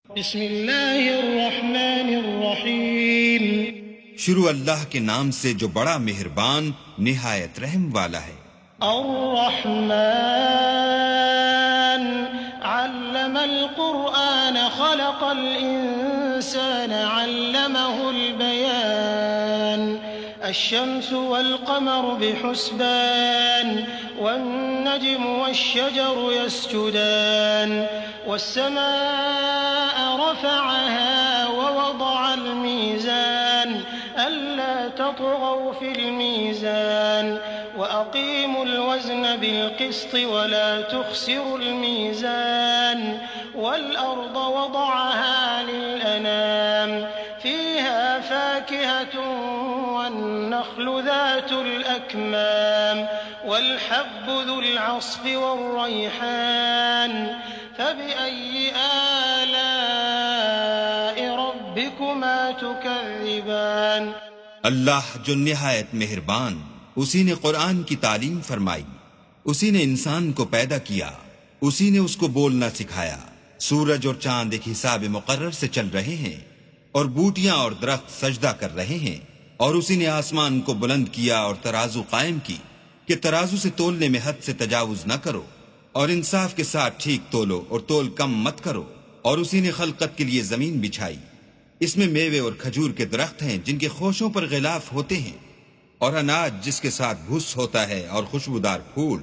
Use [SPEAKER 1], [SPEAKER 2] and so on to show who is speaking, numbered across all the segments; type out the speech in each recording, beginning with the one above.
[SPEAKER 1] بسم اللہ الرحمن الرحیم۔
[SPEAKER 2] شروع اللہ کے نام سے جو بڑا مہربان نہایت رحم والا ہے۔
[SPEAKER 1] الرحمن علم القرآن خلق الإنسان علمه البيان الشمس والقمر بحسبان والنجم والشجر يسجدان والسماء رفعها ووضع الميزان ألا تطغوا في الميزان وأقيموا الوزن بالقسط ولا تخسروا الميزان والأرض وضعها للأنام فيها فاكهة والنخل ذات الأكمام والحب ذو العصف والريحان فبأي آلاء ربكما تكذبان۔
[SPEAKER 2] اللہ جو نہایت مہربان، اسی نے قرآن کی تعلیم فرمائی، اسی نے انسان کو پیدا کیا، اسی نے اس کو بولنا سکھایا۔ سورج اور چاند ایک حساب مقرر سے چل رہے ہیں اور بوٹیاں اور درخت سجدہ کر رہے ہیں، اور اسی نے آسمان کو بلند کیا اور ترازو قائم کی کہ ترازو سے تولنے میں حد سے تجاوز نہ کرو، اور انصاف کے ساتھ ٹھیک تولو اور تول کم مت کرو۔ اور اسی نے خلقت کے لیے زمین بچھائی، اس میں میوے اور کھجور کے درخت ہیں جن کے خوشوں پر غلاف ہوتے ہیں، اور اناج جس کے ساتھ بھس ہوتا ہے، اور خوشبودار پھول۔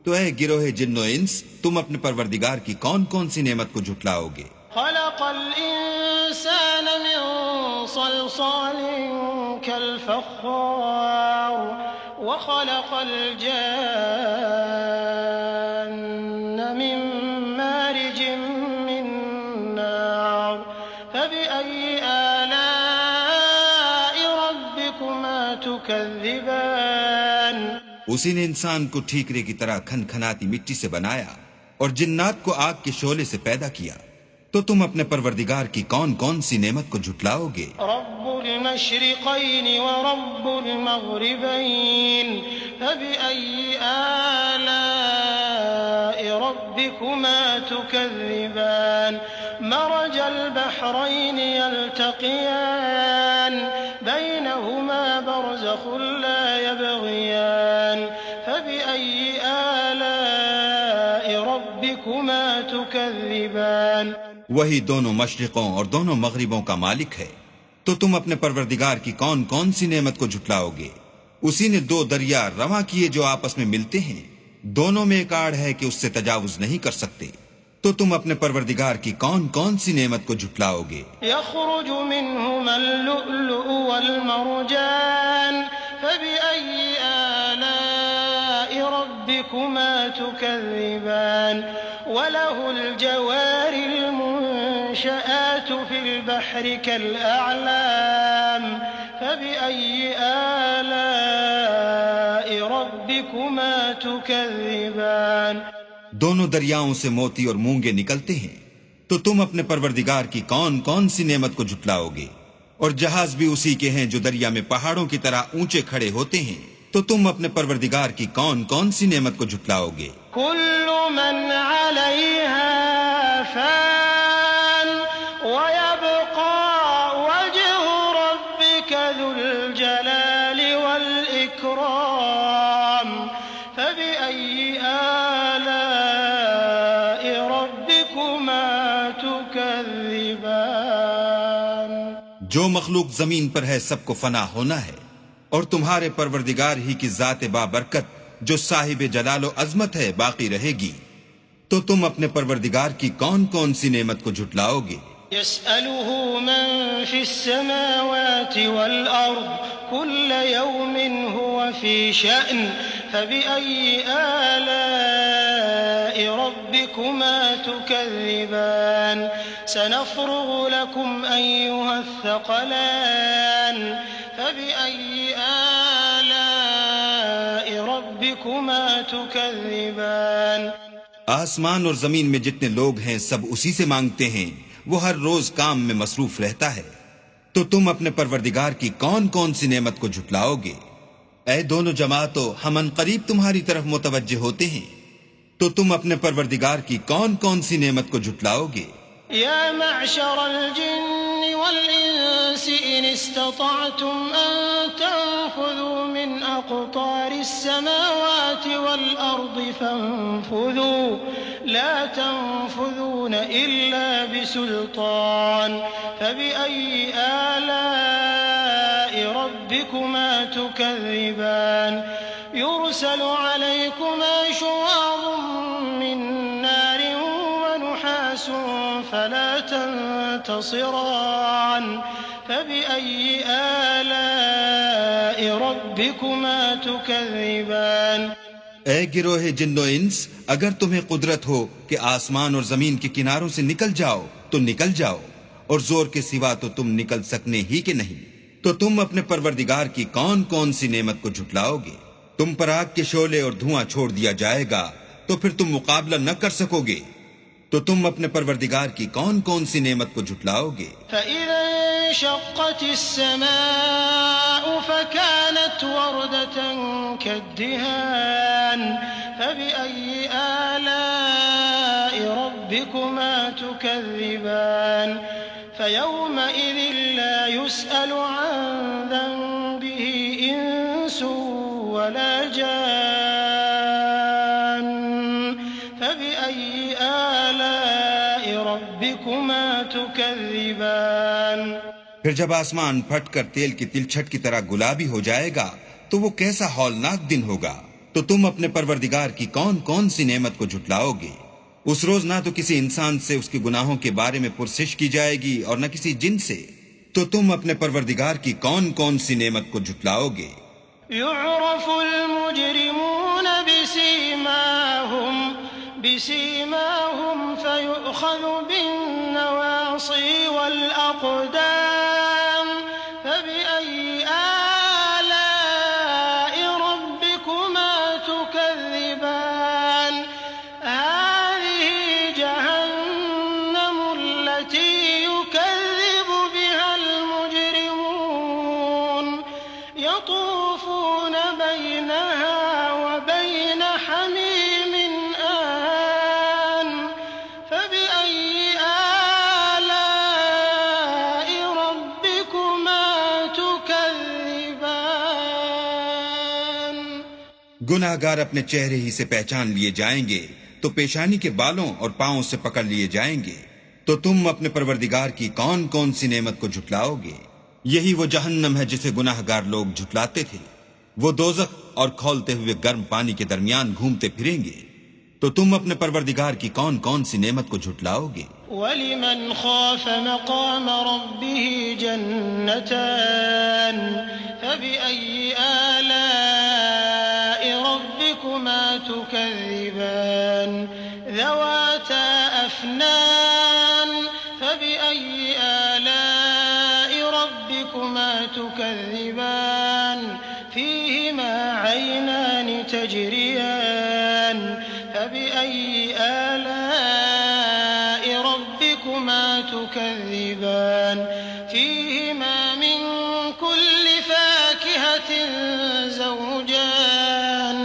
[SPEAKER 2] تو اے گروہ جن و انس، تم اپنے پروردگار کی کون کون سی نعمت کو جھٹلاؤ گے؟
[SPEAKER 1] خلق الإنسان من صلصال كالفخار وخلق الجان من مارج من نار فبأي آلاء ربكما تكذبان۔
[SPEAKER 2] اسی نے انسان کو ٹھیکرے کی طرح کھن کھناتی مٹی سے بنایا اور جنات کو آگ کے شعلے سے پیدا کیا، تو تم اپنے پروردگار کی کون کون سی نعمت کو جھٹلاؤ گے؟
[SPEAKER 1] رب المشرقین ورب المغربین فبأي آلاء ربكما تكذبان۔ مرج البحرين يلتقيان بينهما برزخ لا يبغيان فبأي آلاء ربكما تكذبان۔
[SPEAKER 2] وہی دونوں مشرقوں اور دونوں مغربوں کا مالک ہے، تو تم اپنے پروردگار کی کون کون سی نعمت کو جھٹلاؤ گے؟ اسی نے دو دریا رواں کیے جو آپس میں ملتے ہیں، دونوں میں ایک آڑ ہے کہ اس سے تجاوز نہیں کر سکتے، تو تم اپنے پروردگار کی کون کون سی نعمت کو جھٹلاؤ گے؟
[SPEAKER 1] يخرج منهما اللؤلؤ والمرجان فبأي آلاء ربكما تكذبان۔ وله الجوار المنشآت في البحر كالأعلام فبأي آلاء ربكما تكذبان۔
[SPEAKER 2] دونوں دریاؤں سے موتی اور مونگے نکلتے ہیں، تو تم اپنے پروردگار کی کون کون سی نعمت کو جھٹلاؤ گے؟ اور جہاز بھی اسی کے ہیں جو دریا میں پہاڑوں کی طرح اونچے کھڑے ہوتے ہیں، تو تم اپنے پروردگار کی کون کون سی نعمت کو جھٹلاؤ گے؟
[SPEAKER 1] كل من عليها فان ويبقى وجه ربك ذو الجلال والإكرام فبأي آلاء ربكما تكذبان۔
[SPEAKER 2] جو مخلوق زمین پر ہے سب کو فنا ہونا ہے، اور تمہارے پروردگار ہی کی ذات بابرکت جو صاحب جلال و عظمت ہے باقی رہے گی، تو تم اپنے پروردگار کی کون کون سی نعمت کو جھٹلاؤ گے؟
[SPEAKER 1] يسأله من في السماوات والأرض كل يوم هو في شأن فبأي آلاء ربكما تكذبان۔ سنفرغ لكم أيها الثقلان فبأي آلاء ربكما تكذبان۔
[SPEAKER 2] آسمان اور زمین میں جتنے لوگ ہیں سب اسی سے مانگتے ہیں، وہ ہر روز کام میں مصروف رہتا ہے، تو تم اپنے پروردگار کی کون کون سی نعمت کو جھٹلاؤ گے؟ اے دونوں جماعتوں، ہم ان قریب تمہاری طرف متوجہ ہوتے ہیں، تو تم اپنے پروردگار کی کون کون سی نعمت کو جھٹلاؤ گے؟
[SPEAKER 1] يا معشر الجن والإنس إن استطعتم أن تنفذوا من أقطار السماوات والأرض فانفذوا لا تنفذون إلا بسلطان فبأي آلاء ربكما تكذبان يرسل عليكما شواظ من نار ونحاس فلا تنتصران فبأي آلاء ربكما تكذبان
[SPEAKER 2] اے گروہ جن و انس، اگر تمہیں قدرت ہو کہ آسمان اور زمین کے کناروں سے نکل جاؤ تو نکل جاؤ، اور زور کے سوا تو تم نکل سکنے ہی کہ نہیں، تو تم اپنے پروردگار کی کون کون سی نعمت کو جھٹلاؤ گے؟ تم پر آگ کے شعلے اور دھواں چھوڑ دیا جائے گا تو پھر تم مقابلہ نہ کر سکو گے، تو تم اپنے پروردگار کی کون کون سی نعمت کو جھٹلاؤ گے؟
[SPEAKER 1] فَإِذَا انشَقَّتِ السَّمَاءُ فَكَانَتْ وَرْدَةً كَالدِّهَانِ فَبِأَيِّ آلَاءِ رَبِّكُمَا تُكَذِّبَانِ فَيَوْمَئِذٍ لَا يُسْأَلُ عَن ذَنبِهِ إِنسٌ وَلَا جَانٌّ فَبِأَيِّ آلَاءِ رَبِّكُمَا تُكَذِّبَانِ
[SPEAKER 2] پھر جب آسمان پھٹ کر تیل کی تلچھٹ کی طرح گلابی ہو جائے گا تو وہ کیسا ہولناک دن ہوگا، تو تم اپنے پروردگار کی کون کون سی نعمت کو جھٹلاؤ گے؟ اس روز نہ تو کسی انسان سے اس کے گناہوں کے بارے میں پرسش کی جائے گی اور نہ کسی جن سے، تو تم اپنے پروردگار کی کون کون سی نعمت کو جھٹلاؤ گے؟
[SPEAKER 1] يعرف المجرمون بسيماهم فيؤخذ بالنواصي والأقدام فبأي آلاء ربكما تكذبان هذه جهنم التي يكذب بها المجرمون يطوفون بينها وبين حميم آن فبأي آلاء ربكما تكذبان
[SPEAKER 2] گناہ گار اپنے چہرے ہی سے پہچان لیے جائیں گے تو پیشانی کے بالوں اور پاؤں سے پکڑ لیے جائیں گے، تو تم اپنے پروردگار کی کون کون سی نعمت کو جھٹلاؤ گے؟ یہی وہ جہنم ہے جسے گناہ گار لوگ جھٹلاتے تھے، وہ دوزخ اور کھولتے ہوئے گرم پانی کے درمیان گھومتے پھریں گے، تو تم اپنے پروردگار کی کون کون سی نعمت کو جھٹلاؤ گے؟
[SPEAKER 1] وَلِمَنْ خَافَ مَقَامَ رَبِّهِ جَنَّتَانِ فَبِأَيِّ آلَاءِ رَبِّكُمَا تُكَذِّبَانِ ذَوَاتَا أَفْنَانٍ فَبِأَيِّ آلَاءِ رَبِّكُمَا تُكَذِّبَانِ فِيهِمَا عَيْنَانِ تَجْرِيَانِ فَبِأَيِّ آلَاءِ رَبِّكُمَا تُكَذِّبَانِ فِيهِمَا مِن كُلِّ فَاكِهَةٍ زَوْجَانِ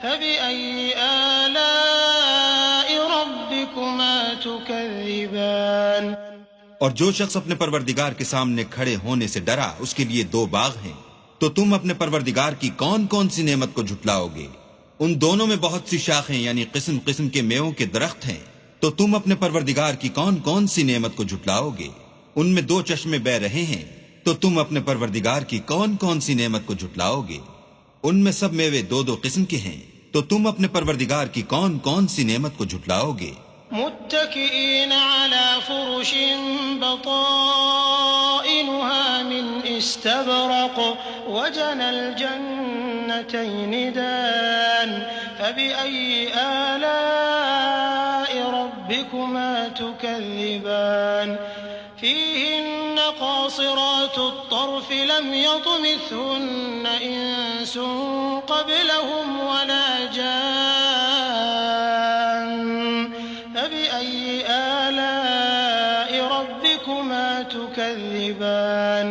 [SPEAKER 1] فَبِأَيِّ آلَاءِ رَبِّكُمَا تُكَذِّبَانِ
[SPEAKER 2] اور جو شخص اپنے پروردگار کے سامنے کھڑے ہونے سے ڈرا اس کے لیے دو باغ ہیں، تو تم اپنے پروردگار کی کون کون سی نعمت کو جھٹلاؤ گے؟ ان دونوں میں بہت سی شاخیں یعنی قسم قسم کے میووں کے درخت ہیں، تو تم اپنے پروردگار کی کون کون سی نعمت کو جھٹلاؤ گے؟ ان میں دو چشمے بہ رہے ہیں، تو تم اپنے پروردگار کی کون کون سی نعمت کو جھٹلاؤ گے؟ ان میں سب میوے دو دو قسم کے ہیں، تو تم اپنے پروردگار کی کون کون سی نعمت کو جھٹلاؤ گے؟
[SPEAKER 1] متكئين على فرش بطائنها من استبرق وجنى الجنتين دان فبأي آلاء ربكما تكذبان فيهن قاصرات الطرف لم يطمثهن إنس قبلهم ولا جان فبأي آلاء ربكما تكذبان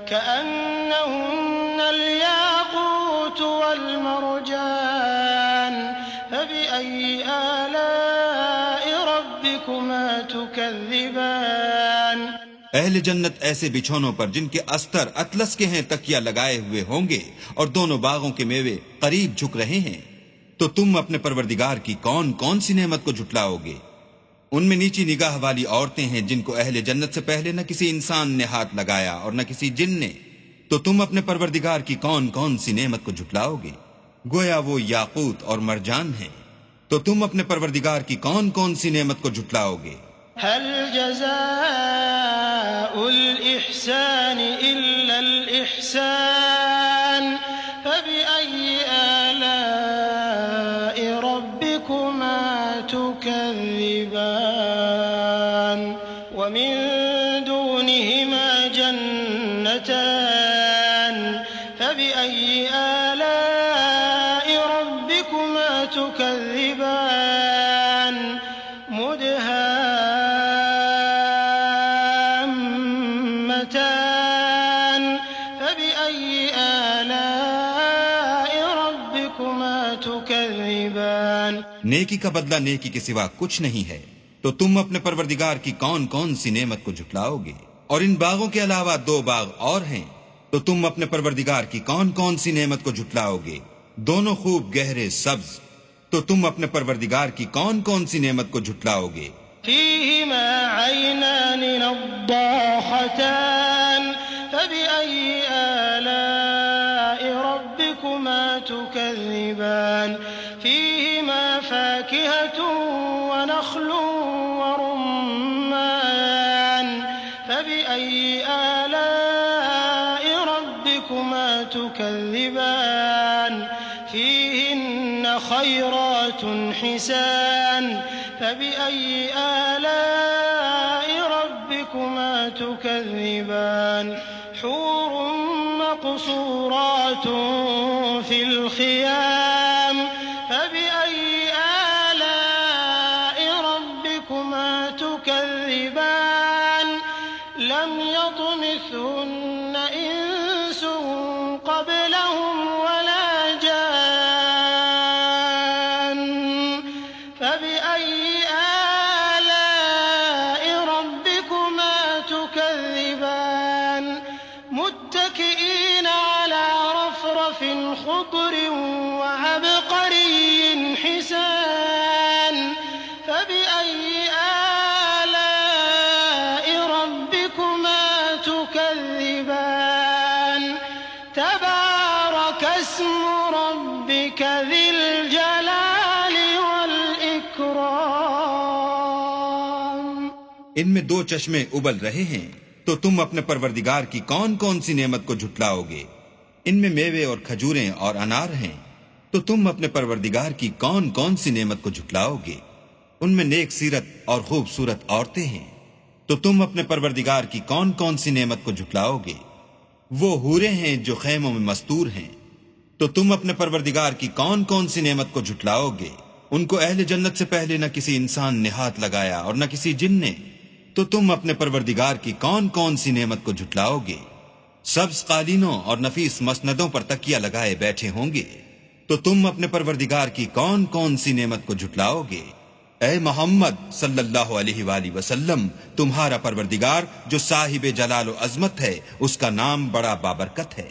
[SPEAKER 1] كأنهن الياقوت والمرجان فبأي آلاء ربكما تكذبان
[SPEAKER 2] اہل جنت ایسے بچھونوں پر جن کے استر اطلس کے ہیں تکیہ لگائے ہوئے ہوں گے، اور دونوں باغوں کے میوے قریب جھک رہے ہیں۔ تو تم اپنے پروردگار کی کون کون سی نعمت کو جھٹلاؤ گے؟ ان میں نیچی نگاہ والی عورتیں ہیں جن کو اہل جنت سے پہلے نہ کسی انسان نے ہاتھ لگایا اور نہ کسی جن نے۔ تو تم اپنے پروردگار کی کون کون سی نعمت کو جھٹلاؤ گے؟ گویا وہ یاقوت اور مرجان ہیں۔ تو تم اپنے پروردگار کی کون کون سی نعمت کو جھٹلاؤ گے؟
[SPEAKER 1] هل جزاء الإحسان إلا الإحسان فبأي آلاء ربكما تكذبان ومن دونهما جنتان فبأي آلاء ربكما تكذبان مدهامتان فبأي آلاء ربكما تكذبان
[SPEAKER 2] نیکی کا بدلہ نیکی کے سوا کچھ نہیں ہے۔ تو تم اپنے پروردگار کی کون کون سی نعمت کو جھٹلاؤ گے؟ اور ان باغوں کے علاوہ 2 باغ اور ہیں۔ تو تم اپنے پروردگار کی کون کون سی نعمت کو جھٹلاؤ گے؟ دونوں خوب گہرے سبز۔ تو تم اپنے پروردگار کی کون کون سی نعمت کو جھٹلاؤ گے؟
[SPEAKER 1] فيهما عينان نضاختان فبأي آلاء ربكما تكذبان فيهما فاكهة ونخل ورمان فبأي آلاء ربكما تكذبان فيهن خيرات حسان فبأي آلاء ربكما تكذبان حور مقصورات في الخيام فبأي آلاء ربكما تكذبان لم يطمثهن إنس قبلهم ولا جان فبأي آلاء ربكما تكذبان متكئين على رفرف خضر وعبقري حسان فبأي آلاء ربكما تكذبان تبارك اسم ربك ذي الجلال والإكرام
[SPEAKER 2] ان میں 2 چشمے ابل رہے ہیں۔ تو تم اپنے پروردگار کی کون کون سی نعمت کو جھٹلاؤ گے؟ ان میں میوے اور کھجوریں اور انار ہیں۔ تو تم اپنے پروردگار کی کون کون سی نعمت کو جھٹلاؤ گے؟ ان میں نیک سیرت اور خوبصورت عورتیں ہیں۔ تو تم اپنے پروردگار کی کون کون سی نعمت کو جھٹلاؤ گے؟ وہ حوریں ہیں جو خیموں میں مستور ہیں۔ تو تم اپنے پروردگار کی کون کون سی نعمت کو جھٹلاؤ گے؟ ان کو اہل جنت سے پہلے نہ کسی انسان نے ہاتھ لگایا اور نہ کسی جن نے۔ تو تم اپنے پروردگار کی کون کون سی نعمت کو جھٹلاؤ گے؟ سبز قالینوں اور نفیس مسندوں پر تکیہ لگائے بیٹھے ہوں گے۔ تو تم اپنے پروردگار کی کون کون سی نعمت کو جھٹلاؤ گے؟ اے محمد صلی اللہ علیہ وآلہ وسلم، تمہارا پروردگار جو صاحب جلال و عظمت ہے، اس کا نام بڑا بابرکت ہے۔